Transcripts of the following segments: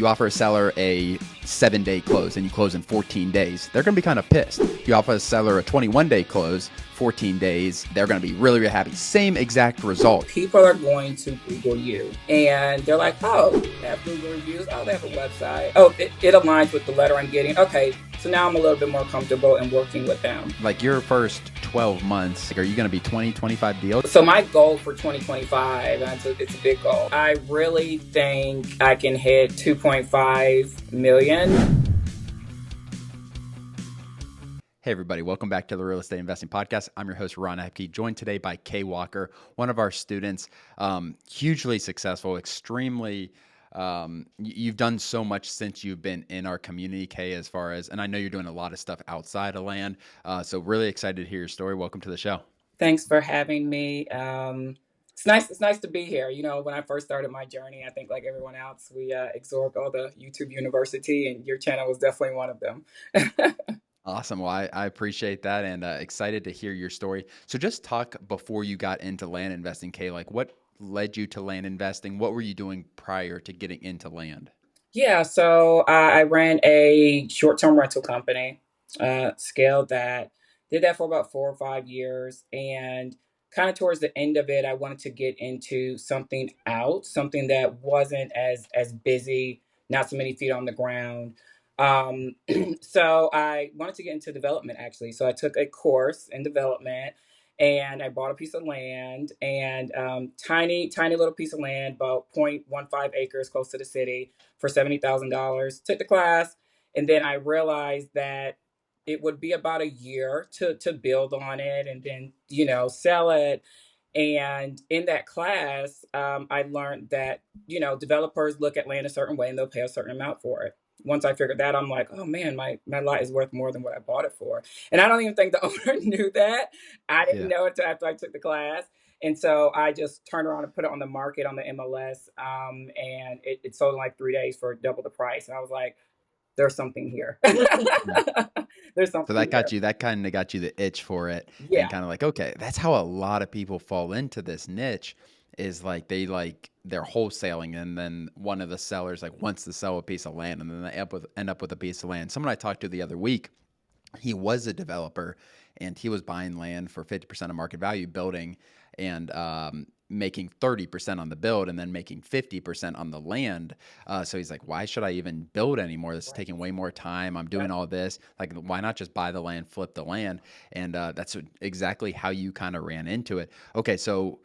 you offer a seller a 7-day close and you close in 14 days, they're going to be kind of pissed. You offer a seller a 21-day close, 14 days, they're going to be really, really happy. Same exact result. People are going to Google you and they're like, oh, they have Google reviews. Oh, they have a website. Oh, it aligns with the letter I'm getting. Okay, so now I'm a little bit more comfortable in working with them. Like your first 12 months, are you going to be 20, 25 deals? So my goal for 2025, it's a big goal. I really think I can hit 2.5 million. Hey everybody, welcome back to the Real Estate Investing Podcast. I'm your host, Ron Apke, joined today by Kay Walker, one of our students, hugely successful, extremely, you've done so much since you've been in our community, Kay, as far as, and I know you're doing a lot of stuff outside of land, so really excited to hear your story. Welcome to the show. Thanks for having me. It's nice to be here. You know, when I first started my journey, I think like everyone else, we absorbed all the YouTube University, and your channel was definitely one of them. Awesome. Well, I appreciate that and excited to hear your story. So just talk before you got into land investing, Kay, like what led you to land investing? What were you doing prior to getting into land? Yeah, so I ran a short-term rental company, scaled that, did that for about 4 or 5 years, and kind of towards the end of it, I wanted to get into something that wasn't as busy, not so many feet on the ground. Um, so I wanted to get into development actually. So I took a course in development and I bought a piece of land and tiny little piece of land, about 0.15 acres close to the city for $70,000. Took the class, and then I realized that it would be about a year to build on it, and then sell it. And in that class, I learned that developers look at land a certain way, and they'll pay a certain amount for it. Once I figured that, I'm like, oh man, my lot is worth more than what I bought it for. And I don't even think the owner knew that. I didn't Yeah. know it until after I took the class. And so I just turned around and put it on the market on the MLS, and it sold in like 3 days for double the price. And I was like, there's something here. Yeah. There's So something here. that kind of got you the itch for it and Yeah. kind of like, okay, that's how a lot of people fall into this niche is like they're wholesaling and then one of the sellers like wants to sell a piece of land and then they end up with a piece of land. Someone I talked to the other week, he was a developer and he was buying land for 50% of market value, building and making 30% on the build and then making 50% on the land. So he's like, why should I even build anymore? This is taking way more time. I'm doing Yep. all this. Like, why not just buy the land, flip the land? And that's exactly how you kind of ran into it. Okay, so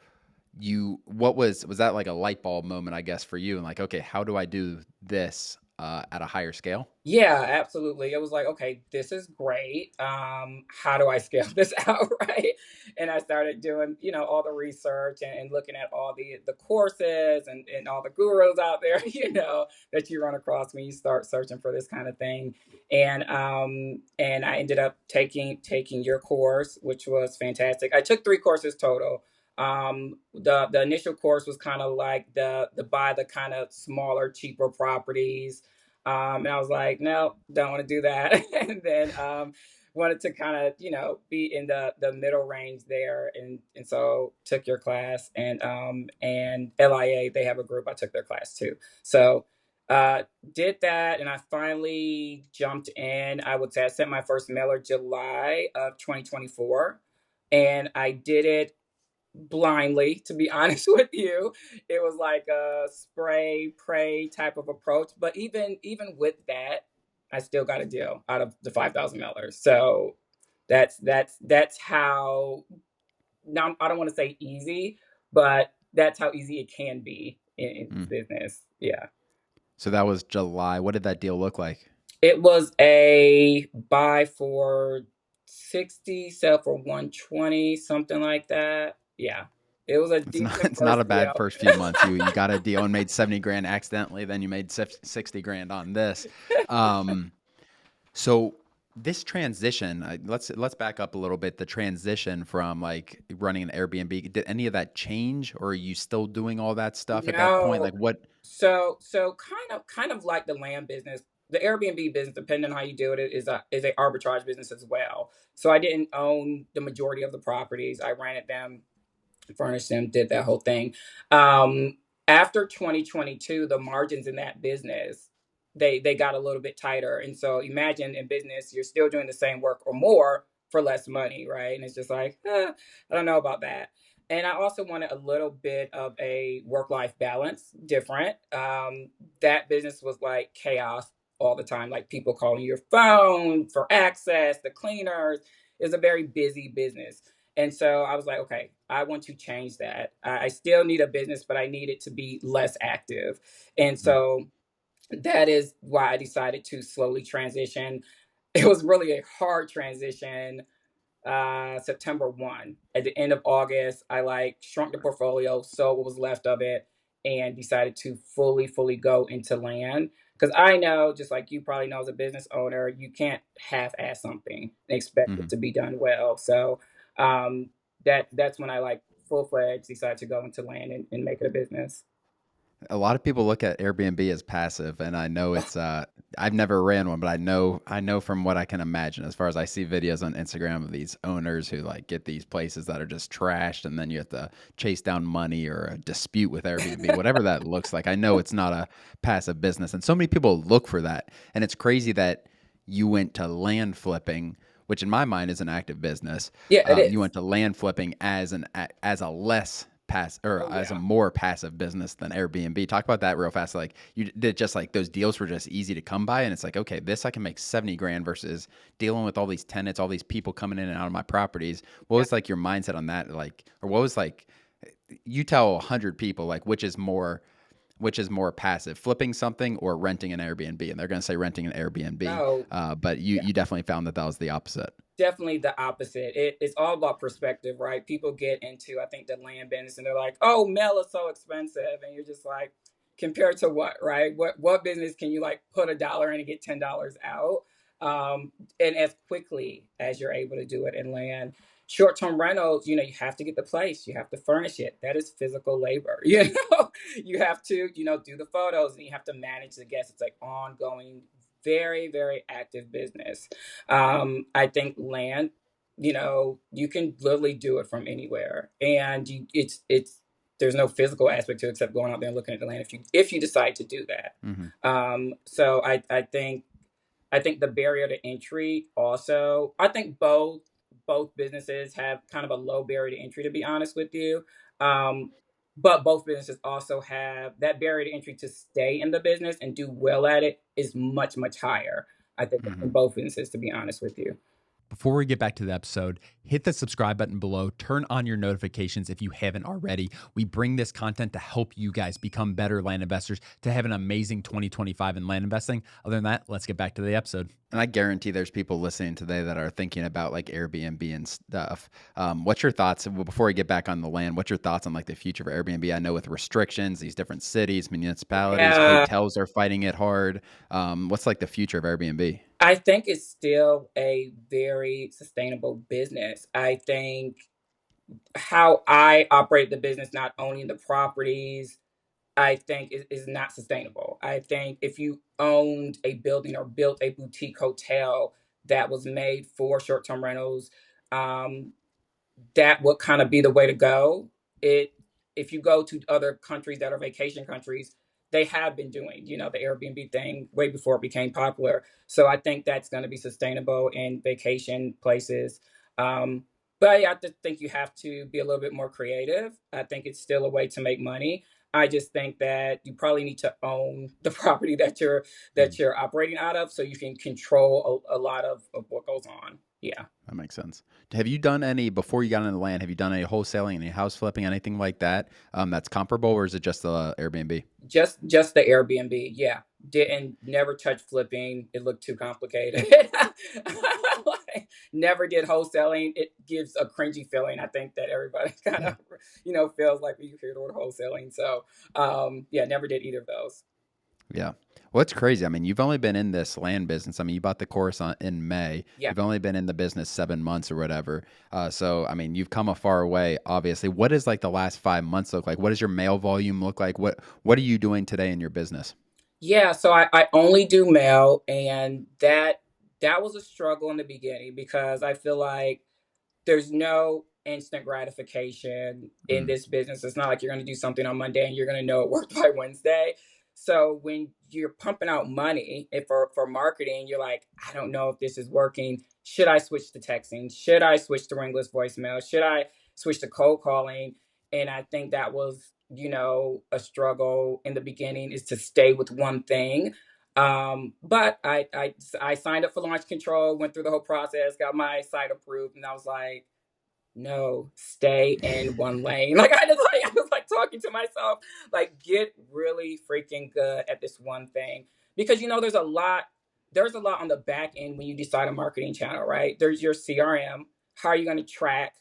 what was that like a light bulb moment, I guess, for you? And like, okay, how do I do this at a higher scale? Yeah, absolutely. It was like, okay, this is great. How do I scale this out, right? And I started doing, all the research and looking at all the courses and all the gurus out there, that you run across when you start searching for this kind of thing. And I ended up taking your course, which was fantastic. I took 3 courses total. The initial course was kind of like the buy the kind of smaller, cheaper properties, and I was like, no, don't want to do that. And then wanted to kind of, be in the middle range there. And so took your class and LIA, they have a group. I took their class too. So uh, did that. And I finally jumped in. I would say I sent my first mailer July of 2024. And I did it blindly, to be honest with you. It was like a spray pray type of approach, but even with that, I still got a deal out of the $5,000. So that's how. Now I don't want to say easy, but that's how easy it can be in this Mm. business. Yeah. So that was July. What did that deal look like? It was a buy for 60, sell for 120, something like that. Yeah. It was a decent It's not a first bad deal. first few months. You got a deal and made 70 grand accidentally, then you made 60 grand on this. Um, so this transition, let's back up a little bit. The transition from like running an Airbnb, did any of that change, or are you still doing all that stuff at that point? No. Like what? So kind of like the land business, the Airbnb business, depending on how you do it, is a arbitrage business as well. So I didn't own the majority of the properties. I rented them, furnished them, did that whole thing. After 2022, the margins in that business they got a little bit tighter. And so imagine in business, you're still doing the same work or more for less money, right? And it's just like, I don't know about that. And I also wanted a little bit of a work life balance, different. That business was like chaos all the time, like people calling your phone for access, the cleaners. Is a very busy business. And so I was like, okay, I want to change that. I still need a business, but I need it to be less active. And Mm. so that is why I decided to slowly transition. It was really a hard transition. September 1. At the end of August, I like shrunk the portfolio, sold what was left of it, and decided to fully go into land. Because I know, just like you probably know as a business owner, you can't half-ass something and expect it Mhm. to be done well. So that's when I like full-fledged decided to go into land and make it a business. A lot of people look at Airbnb as passive, and I know it's I've never ran one, but I know from what I can imagine as far as I see videos on Instagram of these owners who like get these places that are just trashed and then you have to chase down money or a dispute with Airbnb, whatever that looks like. I know it's not a passive business, and so many people look for that. And it's crazy that you went to land flipping, which in my mind is an active business. Yeah, it You is. went to land flipping as as a less pass or Oh as a yeah. more passive business than Airbnb. Talk about that real fast. Like you did just like those deals were just easy to come by. And it's like, okay, this I can make 70 grand versus dealing with all these tenants, all these people coming in and out of my properties. What Yeah. was like your mindset on that? Like, or what was like, you tell 100 people, like, which is more passive, flipping something or renting an Airbnb? And they're going to say renting an Airbnb. Oh, But you definitely found that that was the opposite. definitely the opposite. It's all about perspective, right? People get into, I think, the land business and they're like, oh, mail is so expensive. And you're just like, compared to what, right? What business can you like put $1 in and get $10 out? And as quickly as you're able to do it in land. Short-term rentals, you have to get the place, you have to furnish it. That is physical labor. You have to, do the photos and you have to manage the guests. It's like ongoing, very active business. I think land, you can literally do it from anywhere, and it's there's no physical aspect to it except going out there and looking at the land if you decide to do that. Hmm. So I think the barrier to entry also. I think both businesses have kind of a low barrier to entry, to be honest with you. Um, but both businesses also have that barrier to entry to stay in the business and do well at it is much higher. I think in Hmm. both businesses, to be honest with you. Before we get back to the episode, hit the subscribe button below, turn on your notifications if you haven't already. We bring this content to help you guys become better land investors, to have an amazing 2025 in land investing. Other than that, let's get back to the episode. And I guarantee there's people listening today that are thinking about like Airbnb and stuff. What's your thoughts? Well, before we get back on the land, what's your thoughts on like the future of Airbnb? I know with restrictions, these different cities, municipalities, Yeah, hotels are fighting it hard. What's like the future of Airbnb? I think it's still a very sustainable business. I think how I operate the business, not owning the properties, I think is not sustainable. I think if you owned a building or built a boutique hotel that was made for short-term rentals, um, that would kind of be the way to go. It If you go to other countries that are vacation countries, they have been doing, the Airbnb thing way before it became popular. So I think that's going to be sustainable in vacation places. Um, but I just think you have to be a little bit more creative. I think it's still a way to make money. I just think that you probably need to own the property that Mm, you're operating out of, so you can control a lot of what goes on. Yeah. that makes sense. Have you done any before you got into the land? Have you done any wholesaling, any house flipping, anything like that? That's comparable, or is it just the Airbnb? Just the Airbnb, yeah. Didn't never touch flipping. It looked too complicated. Like, never did wholesaling. It gives a cringy feeling. I think that everybody kind Yeah. of, feels like when you hear the word wholesaling. So, yeah, never did either of those. Yeah. Well, it's crazy. I mean, you've only been in this land business. I mean, you bought the course in May. Yeah. You've only been in the business 7 months or whatever. So, I mean, you've come a far way, obviously. What does like the last 5 months look like? What does your mail volume look like? What are you doing today in your business? Yeah, so I only do mail, and that was a struggle in the beginning because I feel like there's no instant gratification in Mm, this business. It's not like you're going to do something on Monday and you're going to know it worked by Wednesday. So when you're pumping out money for marketing, you're like, I don't know if this is working. Should I switch to texting? Should I switch to ringless voicemail? Should I switch to cold calling? And I think that was, a struggle in the beginning, is to stay with one thing. But I signed up for launch control, went through the whole process, got my site approved, and I was like, no, stay in one lane. I was like talking to myself, like, get really freaking good at this one thing. Because there's a lot on the back end when you decide a marketing channel, right? There's your CRM. How are you going to track,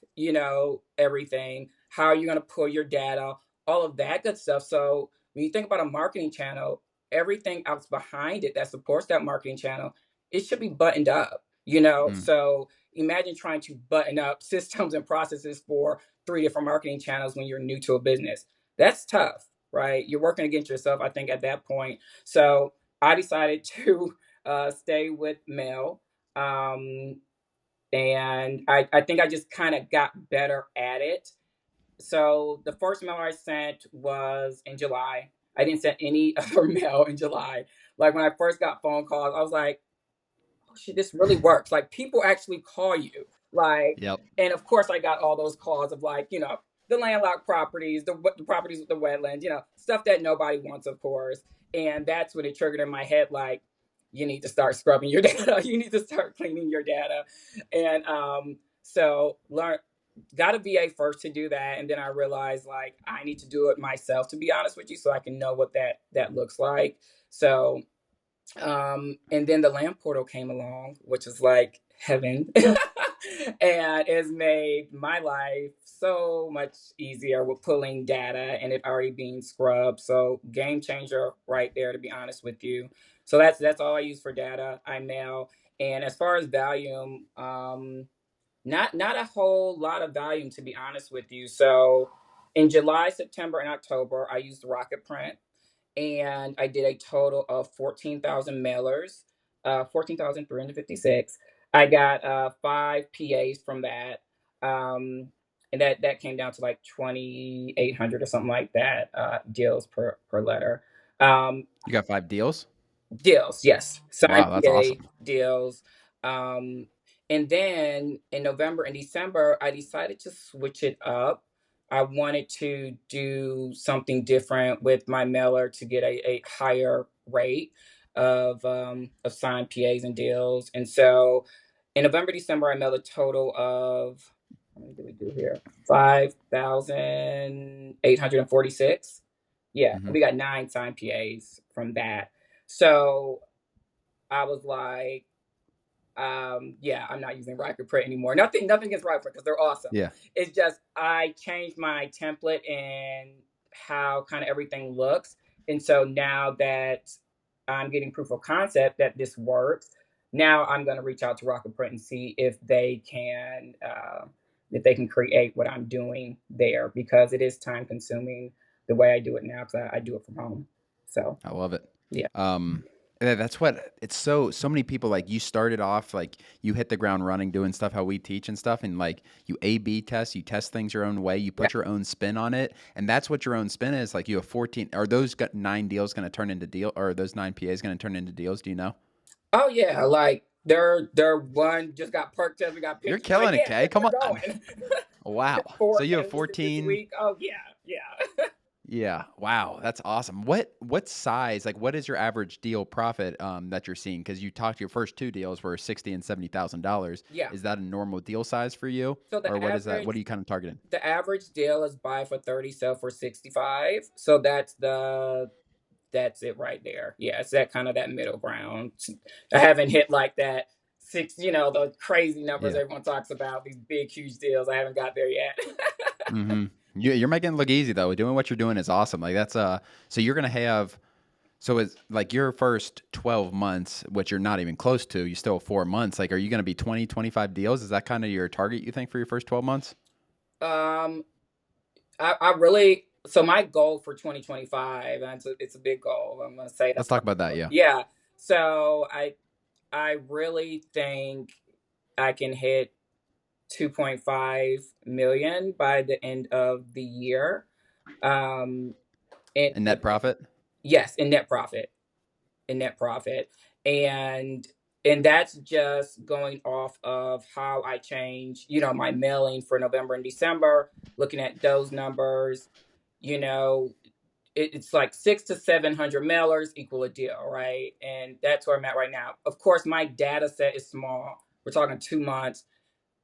everything? How are you going to pull your data? All of that good stuff. So when you think about a marketing channel, everything else behind it that supports that marketing channel, it should be buttoned up. Mm. So imagine trying to button up systems and processes for three different marketing channels when you're new to a business. That's tough, right? You're working against yourself, I think, at that point. So I decided to stay with mail. Um, and I think I just kind of got better at it. So the first mail I sent was in July. I didn't send any other mail in July. Like when I first got phone calls, I was like, oh shit, this really works. Like people actually call you. Like, Yep. and of course I got all those calls of like, the landlocked properties, the properties with the wetlands, stuff that nobody wants, of course. And that's when it triggered in my head, like, you need to start scrubbing your data. You need to start cleaning your data. And so got a VA first to do that. And then I realized like I need to do it myself, to be honest with you, so I can know what that looks like. So and then the land portal came along, which is like heaven. And it's made my life so much easier with pulling data and it already being scrubbed. So game changer right there, to be honest with you. So that's all I use for data. I mail. And as far as volume, not a whole lot of volume, to be honest with you. So in July, September, and October, I used Rocket Print, and I did a total of 14,000 mailers, 14,356. I got 5 PAs from that. And that came down to like 2,800 or something like that, deals per letter. Um, You got 5 deals? Deals, yes. Signed Wow, that's PA awesome. deals. Um, and then in November and December, I decided to switch it up. I wanted to do something different with my mailer to get a higher rate of signed PAs and deals. And so in November, December, I mailed a total of, how many did we do here? 5,846. Yeah, and Hmm. we got 9 signed PAs from that. So I was like, yeah, I'm not using Rocket Print anymore. Nothing against Rocket Print because they're awesome. Yeah. It's just I changed my template and how kind of everything looks. And so now that I'm getting proof of concept that this works, now I'm going to reach out to Rocket Print and see if they can create what I'm doing there, because it is time consuming the way I do it now, because I do it from home. So I love it. yeah. Um, that's what it's so many people like you started off like you hit the ground running doing stuff how we teach and stuff and like you A/B test, you test things your own way, you Yeah. put your own spin on it, and that's what your own spin is. Like you have 14, are those got 9 deals going to turn into deal, or are those 9 PAs going to turn into deals? Do you know? Oh yeah, like their one just got perk test. We got You're pictures. Like, killing it, yeah, Kay. Come we're on. going. Wow. So Four you have get listed this 14. week. Oh yeah, yeah. Yeah. Wow. That's awesome. What size, like what is your average deal profit that you're seeing? Because you talked your first 2 deals were 60 and $70,000. Yeah. Is that a normal deal size for you? So Or what is that? What are you kind of targeting? the average deal is buy for 30, sell for 65. So that's it right there. Yeah, it's that kind of that middle ground. I haven't hit like that six, the crazy numbers Yeah. everyone talks about, these big huge deals. I haven't got there yet. Mm-hmm. You're making it look easy though. Doing what you're doing is awesome. Like that's so you're gonna have so it's like your first 12 months, which you're not even close to, you still have 4 months. Like, are you gonna be 20, 25 deals? Is that kind of your target you think for your first 12 months? um I really, so my goal for 2025, and it's a big goal. I'm gonna say Let's that's talk my about that. goal. Yeah. Yeah. So I really think I can hit 2.5 million by the end of the year. Um, And and net profit? Yes, in net profit, in net profit. And and that's just going off of how I change, my mailing for November and December, looking at those numbers, you know, it's like 600 to 700 mailers equal a deal, right? And that's where I'm at right now. Of course, my data set is small. We're talking 2 months,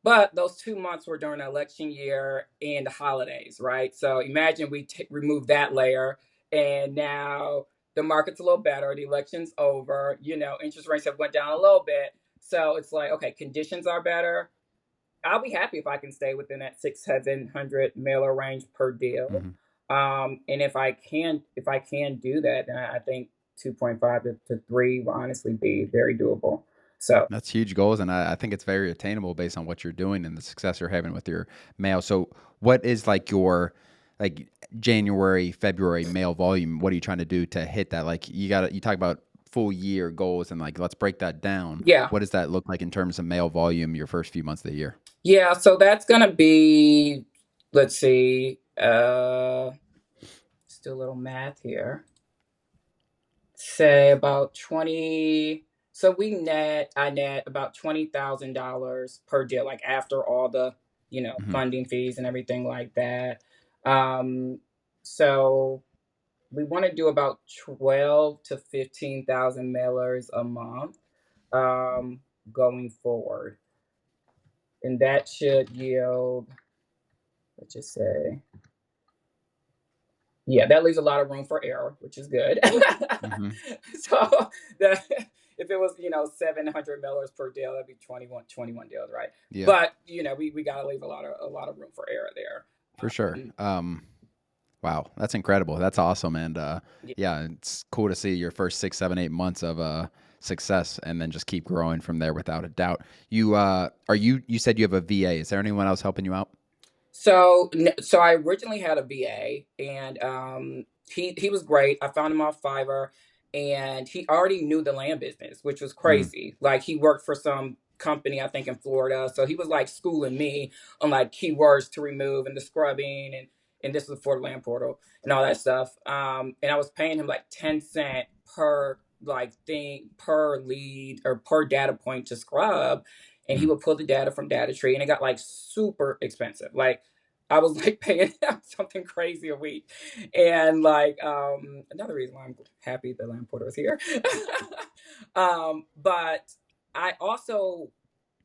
but those 2 months were during the election year and the holidays, right? So imagine we remove that layer, and now the market's a little better. The election's over. Interest rates have went down a little bit. So it's like, okay, conditions are better. I'll be happy if I can stay within that 600 to 700 mailer range per deal. Mhm. And if I can do that, then I think 2.5 to 3 will honestly be very doable. So That's huge goals, and I think it's very attainable based on what you're doing and the success you're having with your mail. So, what is like your like January, February mail volume? What are you trying to do to hit that? Like you talk about full year goals, and like let's break that down. yeah, What does that look like in terms of mail volume your first few months of the year? yeah. So that's gonna be, let's see, let's do a little math here. Say about 20. So I net about $20,000 per deal, like after all the, Hmm. funding fees and everything like that. Um, so we want to do about 12 to 15,000 mailers a month, um, going forward. And that should yield, let's just say, yeah, that leaves a lot of room for error, which is good. Hmm. So the, if it was, 700 millers per deal, that'd be 21 deals, right? Yeah, But we gotta leave a lot of room for error there. for sure. Um, Wow, that's incredible. That's awesome, and yeah. yeah, it's cool to see your first 6, 7, 8 months of success, and then just keep growing from there without a doubt. You are you said you have a VA. Is there anyone else helping you out? So I originally had a VA, and he was great. I found him off Fiverr, and he already knew the land business, which was Mm, crazy. Like, he worked for some company, I think, in Florida, so he was like schooling me on like keywords to remove and the scrubbing, and this was for the land portal and all that stuff. And I was paying him like 10 cent per like thing per lead or per data point to scrub, and he mm, would pull the data from data tree, and it got like super expensive. Like, I was like paying him something crazy a week. And like, another reason why I'm happy the land porter is here. But I also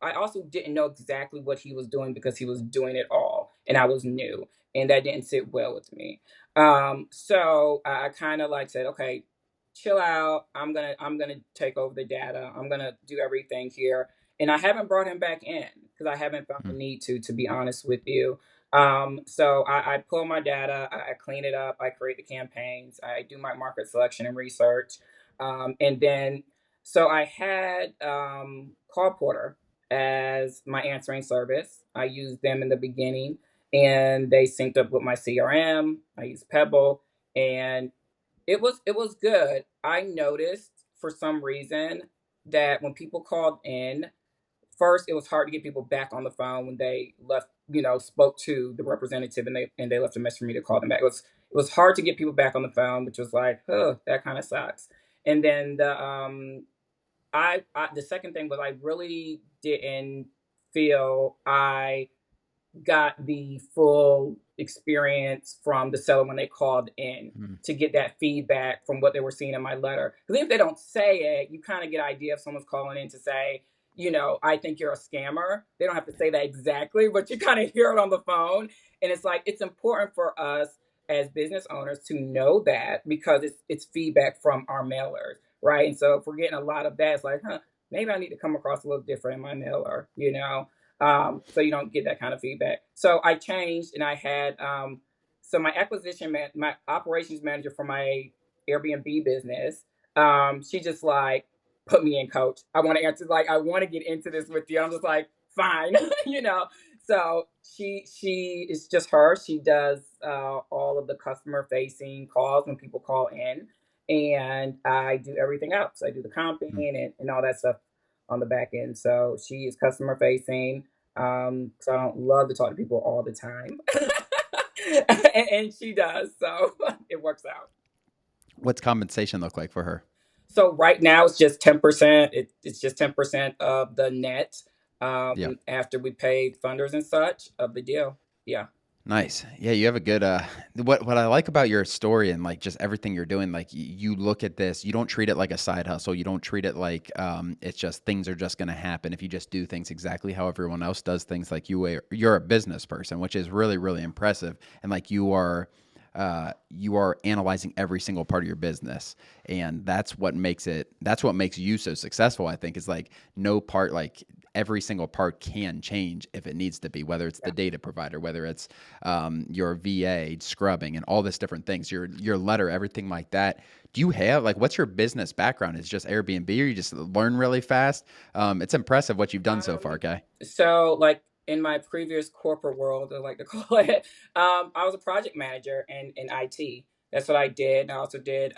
I also didn't know exactly what he was doing because he was doing it all and I was new, and that didn't sit well with me. So I kind of like said, okay, chill out. I'm gonna take over the data. I'm gonna do everything here. And I haven't brought him back in because I haven't felt the mm, need to be honest with you. So I pull my data, I clean it up, I create the campaigns, I do my market selection and research. And then so I had Call Porter as my answering service. I used them in the beginning, and they synced up with my CRM. I used Pebble, and it was good. I noticed for some reason that when people called in, first it was hard to get people back on the phone when they left, spoke to the representative, and they left a message for me to call them back. It was hard to get people back on the phone, which was like, that kind of sucks. And then the second thing was, I really didn't feel I got the full experience from the seller when they called in mm, to get that feedback from what they were seeing in my letter. Because if they don't say it, you kind of get an idea if someone's calling in to say, I think you're a scammer. They don't have to say that exactly, but you kind of hear it on the phone. And it's like, it's important for us as business owners to know that, because it's feedback from our mailers, right? And so if we're getting a lot of that, it's like, maybe I need to come across a little different in my mailer. So you don't get that kind of feedback. So I changed, and I had so my operations manager for my Airbnb business. She just like put me in, coach. I want to answer, like, I want to get into this with you. I'm just like, fine, you know. So she is just her. She does all of the customer facing calls when people call in, and I do everything else. I do the comping mm. and all that stuff on the back end. So she is customer facing. So I don't love to talk to people all the time, and she does. So it works out. What's compensation look like for her? So right now it's just 10%. It's just 10% of the net Yeah. after we paid funders and such of the deal. Yeah. Nice. Yeah, you have a good what I like about your story and like just everything you're doing, like you look at this, you don't treat it like a side hustle. You don't treat it like it's just things are just going to happen if you just do things exactly how everyone else does things. Like you're a business person, which is really really impressive. And like you are analyzing every single part of your business, and that's what makes you so successful. I think is like no part like every single part can change if it needs to be, whether it's the Yeah. data provider, whether it's your VA scrubbing and all this different things, your letter, everything like that. Do you have like what's your business background? Is it just Airbnb, or you just learn really fast? It's impressive what you've done so far, Um, guy. so like in my previous corporate world, I like to call it, I was a project manager in IT. That's what I did. I also did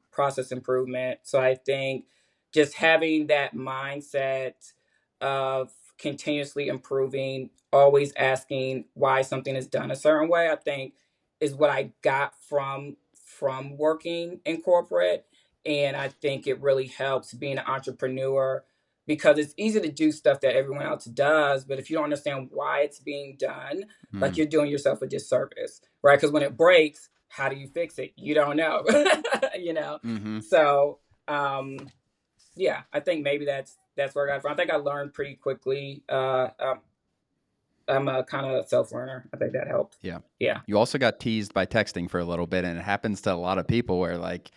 process improvement. So I think just having that mindset of continuously improving, always asking why something is done a certain way, I think is what I got from working in corporate. And I think it really helps being an entrepreneur because it's easy to do stuff that everyone else does, but if you don't understand why it's being done, like Mm, you're doing yourself a disservice, right? Because when it breaks, how do you fix it? You don't know, you know. mm-hmm. So, yeah, I think maybe that's where I got it from. I think I learned pretty quickly. I'm a kind of self learner. I think that helped. Yeah. Yeah, You also got teased by texting for a little bit, and it happens to a lot of people where like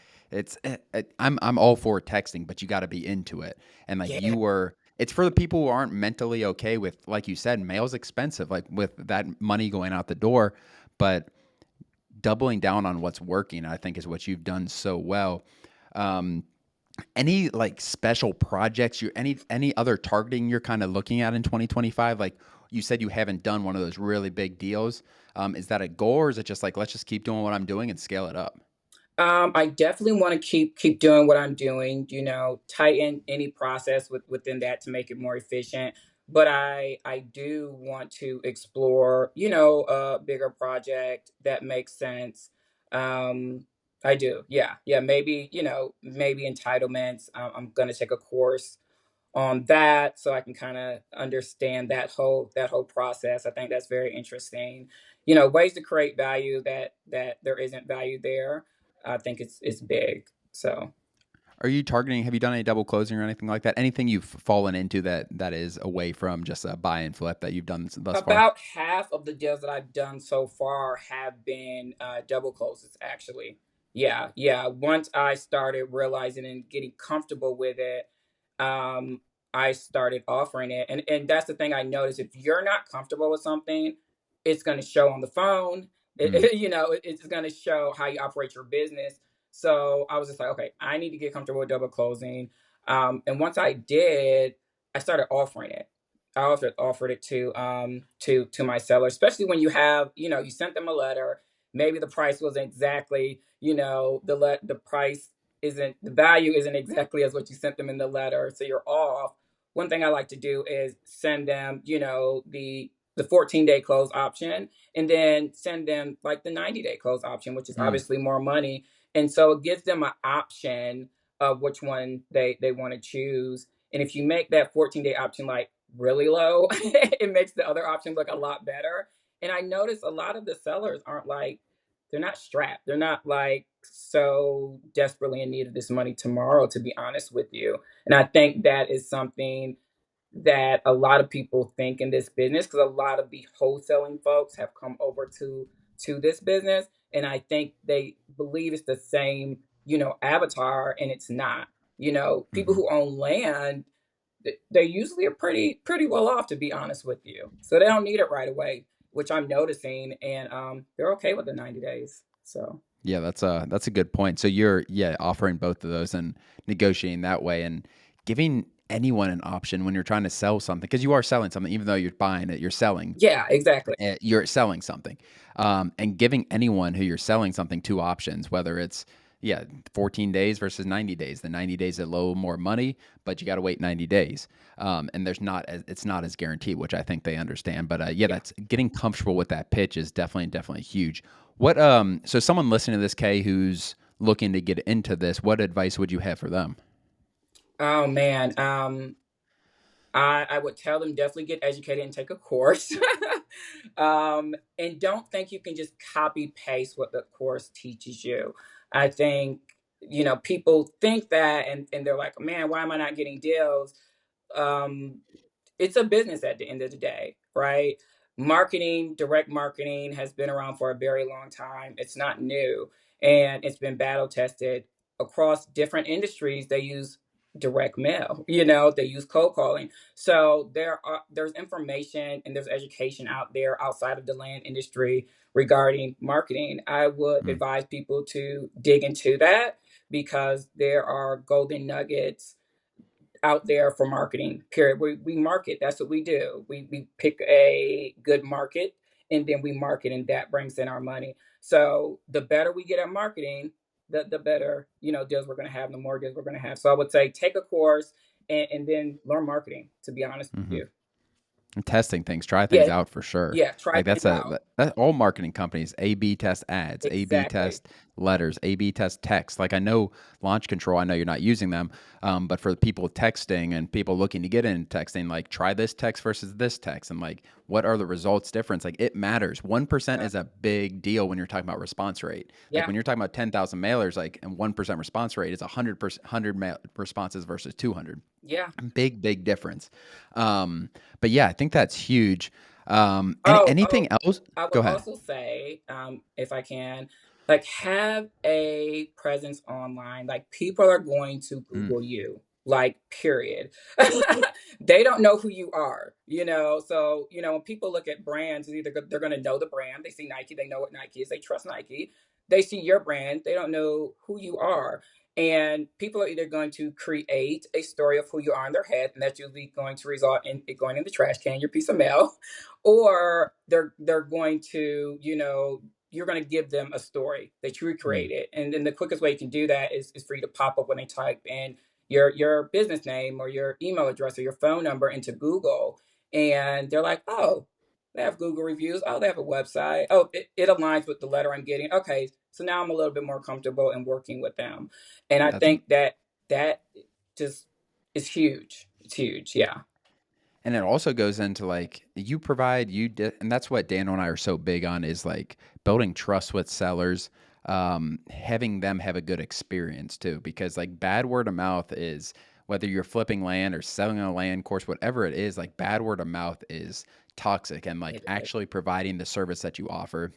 I'm all for texting, but you got to be into it. And like yeah. you were, it's for the people who aren't mentally okay with, like you said, mail's expensive, like with that money going out the door. But doubling down on what's working, I think, is what you've done so well. Um, any like special projects you any other targeting you're kind of looking at in 2025? Like you said, you haven't done one of those really big deals. Is that a goal, or is it just like let's just keep doing what I'm doing and scale it up? I definitely want to keep doing what I'm doing. You know, tighten any process within that to make it more efficient. But I do want to explore, you know, a bigger project that makes sense. Um, I do, yeah, yeah. Maybe you know, maybe entitlements. I'm gonna take a course on that so I can kind of understand that whole process. I think that's very interesting. You know, ways to create value that there isn't value there. I think it's big. So Are you targeting? Have you done any double closing or anything like that? Anything you've fallen into that is away from just a buy and flip that you've done thus far? about half of the deals that I've done so far have been double closes, actually. Yeah, yeah. Once I started realizing and getting comfortable with it, um, I started offering it. And that's the thing I noticed. If you're not comfortable with something, it's going to show on the phone. Mm, You know, it's going to show how you operate your business. So I was just like, okay, I need to get comfortable with double closing. And once I did, I started offering it. I offered it to my seller, especially when you have, you know, you sent them a letter. Maybe the price wasn't exactly, you know, the price isn't the value isn't exactly as what you sent them in the letter, so you're off. One thing I like to do is send them, you know, the 14-day close option, and then send them like the 90-day close option, which is mm, obviously more money. And so it gives them an option of which one they want to choose. And if you make that 14-day option like really low, it makes the other options look a lot better. And I notice a lot of the sellers aren't like, they're not strapped. They're not like so desperately in need of this money tomorrow, to be honest with you. And I think that is something that a lot of people think in this business because a lot of the wholesaling folks have come over to this business, and I think they believe it's the same, you know, avatar, and it's not. You know, people mm-hmm. who own land, they usually are pretty well off, to be honest with you. So they don't need it right away, which I'm noticing, and they're okay with the 90 days. So Yeah, that's a good point. So you're offering both of those and negotiating that way and giving anyone an option when you're trying to sell something, because you are selling something, even though you're buying it, you're selling. yeah, exactly. You're selling something, and giving anyone who you're selling something two options, whether it's 14 days versus 90 days. The 90 days is a little more money, but you got to wait 90 days, and it's not as guaranteed, which I think they understand. But Yeah. that's getting comfortable with that pitch is definitely huge. What so someone listening to this, Kay, who's looking to get into this, what advice would you have for them? Oh man. I would tell them definitely get educated and take a course. And don't think you can just copy paste what the course teaches you. I think, people think that and they're like, man, why am I not getting deals? Um, it's a business at the end of the day, right? Marketing, direct marketing has been around for a very long time. It's not new, and it's been battle tested across different industries. They use direct mail, they use cold calling. So there's information and there's education out there outside of the land industry regarding marketing. I would Mm, advise people to dig into that because there are golden nuggets out there for marketing, period. We market. That's what we do. We pick a good market and then we market, and that brings in our money. So the better we get at marketing, the better, deals we're going to have, the more deals we're going to have. So I would say take a course and then learn marketing, to be honest with mhm. you. Testing things, try things Yeah. out for sure. Yeah. Try Like things out. that all marketing companies, A/B test ads, A/B Exactly. test letters, A/B test text. Like I know Launch Control, I know you're not using them, but for the people texting and people looking to get in texting, like try this text versus this text, and like what are the results difference? Like it matters. 1% Yeah. is a big deal when you're talking about response rate. Like Yeah. when you're talking about 10,000 mailers, like and 1% response rate is 100% responses versus 200. Yeah. Big difference. But yeah, I think that's huge. Anything Oh, else? I would Go ahead. also say, if I can, like have a presence online. Like people are going to Mm, Google you, like period. They don't know who you are, So, when people look at brands, they're going to know the brand. They see Nike, they know what Nike is, they trust Nike. They see your brand, they don't know who you are. And people are either going to create a story of who you are in their head, and that's usually going to result in it going in the trash can, your piece of mail, or they're going to, you're going to give them a story that you mm. recreated. And then the quickest way you can do that is for you to pop up when they type in your business name or your email address or your phone number into Google, and they're like, oh, they have Google reviews, oh, they have a website, oh, it aligns with the letter I'm getting. Okay, so now I'm a little bit more comfortable in working with them. And I That's think that just is huge. It's huge. Yeah. And it also goes into like you provide and that's what Daniel and I are so big on is like building trust with sellers, having them have a good experience too, because like bad word of mouth is whether you're flipping land or selling a land course, whatever it is, like bad word of mouth is toxic, and like It is. actually providing the service that you offer,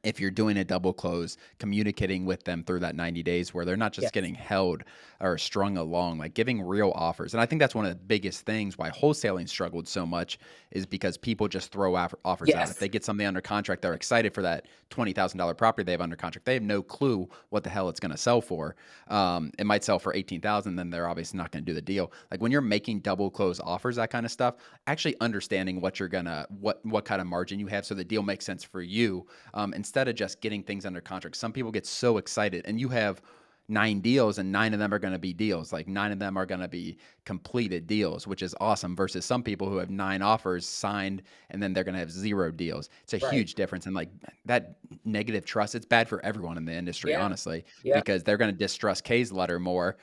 if you're doing a double close, communicating with them through that 90 days where they're not just Yes. getting held or strung along, like giving real offers. And I think that's one of the biggest things why wholesaling struggled so much is because people just throw offers out. If Yes. they get something under contract, they're excited for that $20,000 property they have under contract. They have no clue what the hell it's going to sell for. It might sell for 18,000, then they're obviously not going to do the deal. Like when you're making double close offers, that kind of stuff, actually understanding what you're gonna, what kind of margin you have, so the deal makes sense for you, instead of just getting things under contract. Some people get so excited, and you have 9 deals, and 9 of them are going to be deals. Like 9 of them are going to be completed deals, which is awesome. Versus some people who have 9 offers signed, and then they're going to have 0 deals. It's a Right. huge difference, and like that negative trust, it's bad for everyone in the industry, Yeah. honestly, Yeah. because they're going to distrust Kay's letter more,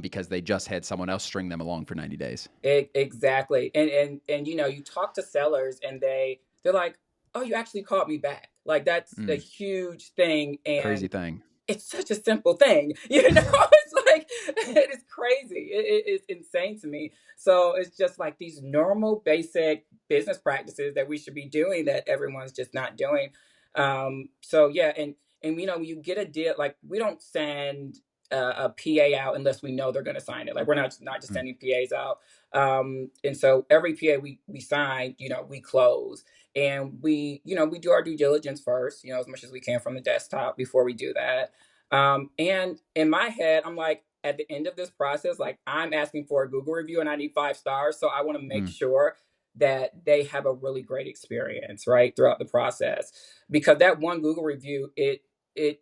because they just had someone else string them along for 90 days. Exactly. And you talk to sellers and they're like, "Oh, you actually called me back." Like that's a Mm, huge thing, crazy and thing. it's such a simple thing, It's like it is crazy. It is insane to me. So it's just like these normal, basic business practices that we should be doing that everyone's just not doing. So yeah, and when you get a deal, like we don't send a PA out unless we know they're going to sign it. Like we're not just Mm, sending PAs out. And so every PA we sign, we close, and we do our due diligence first, as much as we can from the desktop before we do that. And in my head, I'm like, at the end of this process, like I'm asking for a Google review and I need 5 stars. So I want to make mm. sure that they have a really great experience, right, throughout the process. Because that one Google review, it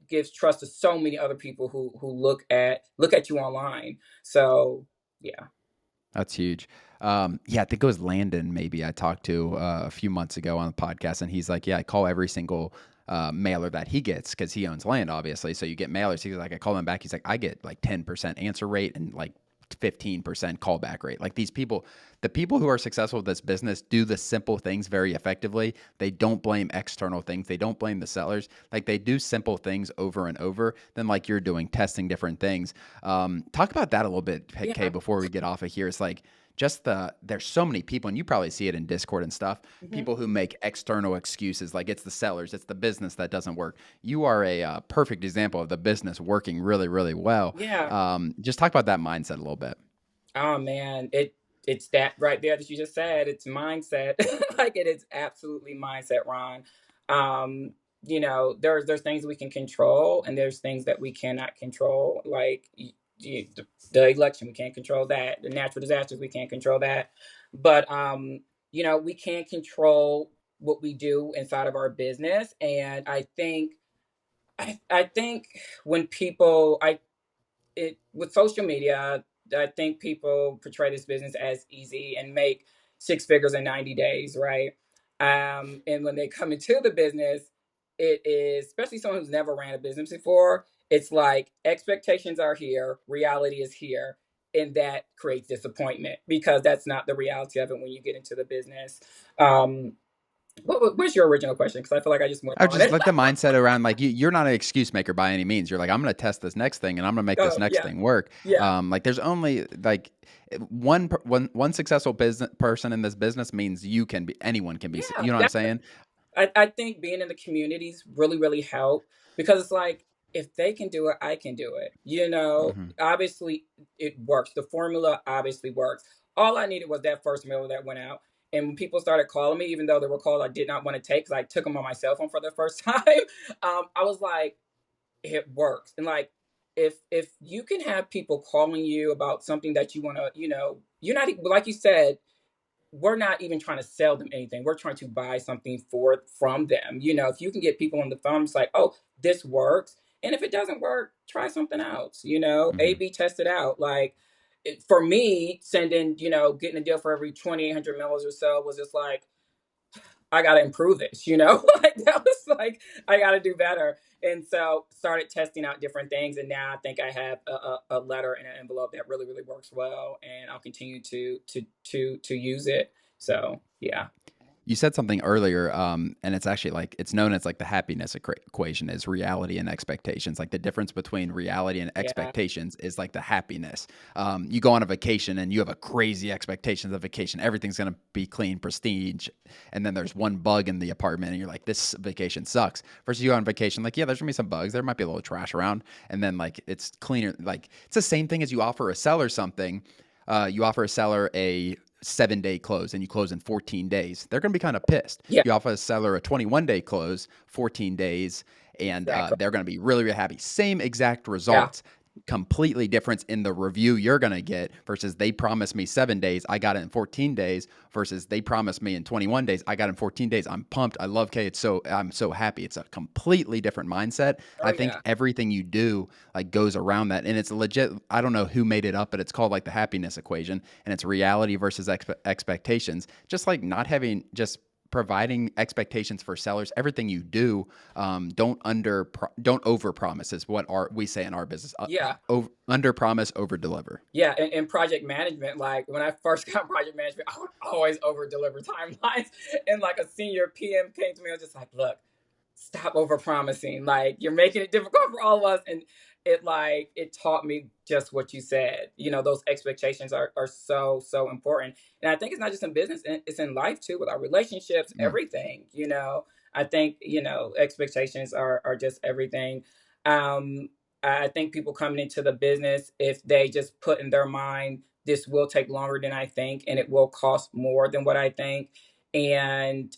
gives trust to so many other people who look at you online. So yeah. That's huge. Yeah, I think it was Landon maybe I talked to a few months ago on the podcast, and he's like, "Yeah, I call every single mailer that he gets because he owns land, obviously. So you get mailers. He's like, I call him back. He's like, I get like 10% answer rate and like 15% callback rate. Like these people, the people who are successful with this business do the simple things very effectively. They don't blame external things. They don't blame the sellers. Like they do simple things over and over. Then like you're doing, testing different things. Talk about that a little bit, Kay, Yeah. before we get off of here. It's like just there's so many people, and you probably see it in Discord and stuff. Hmm. People who make external excuses, like it's the sellers, it's the business that doesn't work. You are a perfect example of the business working really, really well. Yeah. Just talk about that mindset a little bit. Oh man, it's that right there that you just said. It's mindset. Like it is absolutely mindset, Ron. Um, there's things we can control and there's things that we cannot control. Like the election, we can't control that. The natural disasters, we can't control that. But we can control what we do inside of our business. And I think when people I it with social media, I think people portray this business as easy and make six figures in 90 days, right? And when they come into the business, it is, especially someone who's never ran a business before, it's like expectations are here, reality is here, and that creates disappointment because that's not the reality of it when you get into the business. Um, what's your original question? Because I feel like I just went I on just it. like the mindset around like you're not an excuse maker by any means. You're like, I'm going to test this next thing and I'm going to make this Oh next yeah, thing work. yeah, Like there's only like one successful business person in this business means anyone can be, yeah. you know what I'm saying? I think being in the communities really, really help because it's like if they can do it, I can do it. Hmm. Obviously it works. The formula obviously works. All I needed was that first mailer that went out. And when people started calling me, even though they were calls I did not want to take because I took them on my cell phone for the first time, I was like, it works. And like, if you can have people calling you about something that you want to, you're not like you said, we're not even trying to sell them anything. We're trying to buy something from them. If you can get people on the phone, it's like, oh, this works. And if it doesn't work, try something else. Hmm. A/B test it out. Like for me, sending, getting a deal for every 2,800 millers or so was just like, I got to improve this, like that was like, I got to do better. And so started testing out different things. And now I think I have a letter and an envelope that really, really works well. And I'll continue to use it. So yeah. You said something earlier, and it's actually like it's known as like the happiness equation is reality and expectations. Like the difference between reality and Yeah. expectations is like the happiness. You go on a vacation and you have a crazy expectations of vacation. Everything's gonna be clean, prestige, and then there's one bug in the apartment, and you're like, this vacation sucks. Versus you go on vacation, like yeah, there's gonna be some bugs. There might be a little trash around, and then like it's cleaner. Like it's the same thing as you offer a seller something. You offer a seller a 7-day close and you close in 14 days, they're going to be kind of pissed. Yeah. You offer a seller a 21-day close, 14 days, and Exactly. they're going to be really, really happy. Same exact Yeah. results, completely difference in the review you're going to get versus they promised me 7 days, I got it in 14 days versus they promised me in 21 days, I got it in 14 days. I'm pumped. I love Kay. I'm so happy. It's a completely different mindset. Oh I think yeah. everything you do like goes around that. And it's legit. I don't know who made it up, but it's called like the happiness equation and it's reality versus expectations. Just like not having just providing expectations for sellers. Everything you do, don't over promise is what we say in our business. Yeah. Under promise, over deliver. Yeah, and project management, like when I first got project management, I would always over deliver timelines. And like a senior PM came to me, I was just like, look, stop over promising. Like you're making it difficult for all of us. And it taught me just what you said. Those expectations are so, so important. And I think it's not just in business, it's in life too, with our relationships, Mm. everything. I think, expectations are just everything. Um, I think people coming into the business, if they just put in their mind, this will take longer than I think, and it will cost more than what I think, and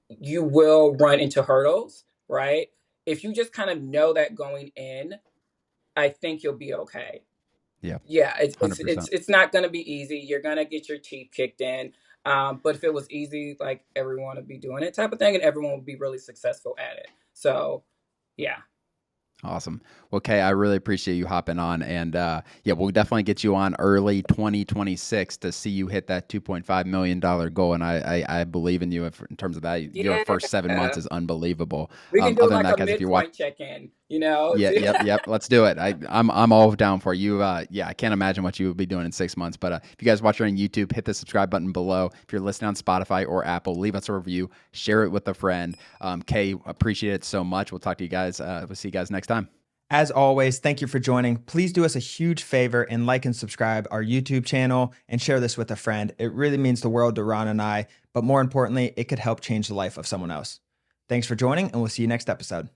you will run into hurdles, right? If you just kind of know that going in, I think you'll be okay. Yeah, Yeah, it's it's it's 100%. it's not going to be easy. You're going to get your teeth kicked in. But if it was easy, like everyone would be doing it, type of thing, and everyone would be really successful at it. So, yeah. Awesome. Well, Kay, I really appreciate you hopping on, and yeah, we'll definitely get you on early 2026 to see you hit that $2.5 million goal. And I believe in you in terms of that. Your first 7 months Yeah. is unbelievable. We can do Other than like that, a guys, if you watch, midpoint check-in, you know? yeah, yep. Let's do it. I'm all down for you. Yeah, I can't imagine what you would be doing in 6 months. But if you guys watch it on YouTube, hit the subscribe button below. If you're listening on Spotify or Apple, leave us a review, share it with a friend. Kay, appreciate it so much. We'll talk to you guys. We'll see you guys next time. As always, thank you for joining. Please do us a huge favor and like and subscribe our YouTube channel and share this with a friend. It really means the world to Ron and I, but more importantly, it could help change the life of someone else. Thanks for joining, and we'll see you next episode.